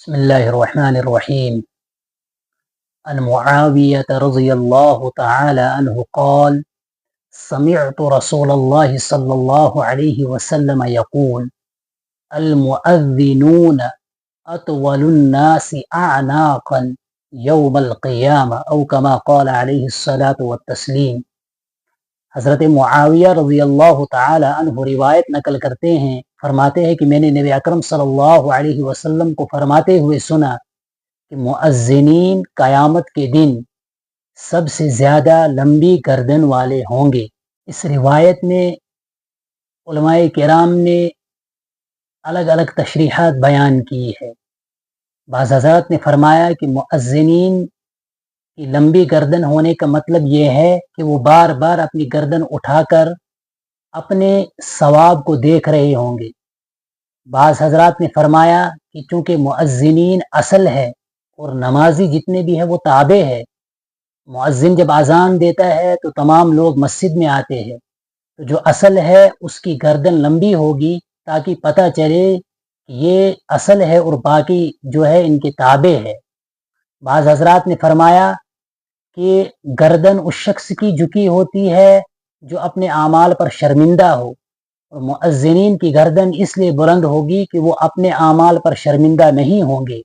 بسم الله الرحمن الرحيم. عن معاوية رضي الله تعالى عنه قال: سمعت رسول الله صلى الله عليه وسلم يقول: المؤذنون أطول الناس أعناقا يوم القيامة أو كما قال عليه الصلاة والتسليم۔ حضرت معاویہ رضی اللہ تعالی عنہ روایت نقل کرتے ہیں، فرماتے ہیں کہ میں نے نبی اکرم صلی اللہ علیہ وسلم کو فرماتے ہوئے سنا کہ مؤذنین قیامت کے دن سب سے زیادہ لمبی گردن والے ہوں گے۔ اس روایت میں علماء کرام نے الگ الگ تشریحات بیان کی ہے۔ بعض حضرات نے فرمایا کہ مؤذنین کی لمبی گردن ہونے کا مطلب یہ ہے کہ وہ بار بار اپنی گردن اٹھا کر اپنے ثواب کو دیکھ رہے ہوں گے۔ بعض حضرات نے فرمایا کہ چونکہ مؤذنین اصل ہے اور نمازی جتنے بھی ہیں وہ تابع ہے، مؤذن جب اذان دیتا ہے تو تمام لوگ مسجد میں آتے ہیں، تو جو اصل ہے اس کی گردن لمبی ہوگی تاکہ پتہ چلے کہ یہ اصل ہے اور باقی جو ہے ان کے تابع ہے۔ بعض حضرات نے فرمایا کہ گردن اس شخص کی جھکی ہوتی ہے جو اپنے اعمال پر شرمندہ ہو، اور مؤذنین کی گردن اس لیے بلند ہوگی کہ وہ اپنے اعمال پر شرمندہ نہیں ہوں گے۔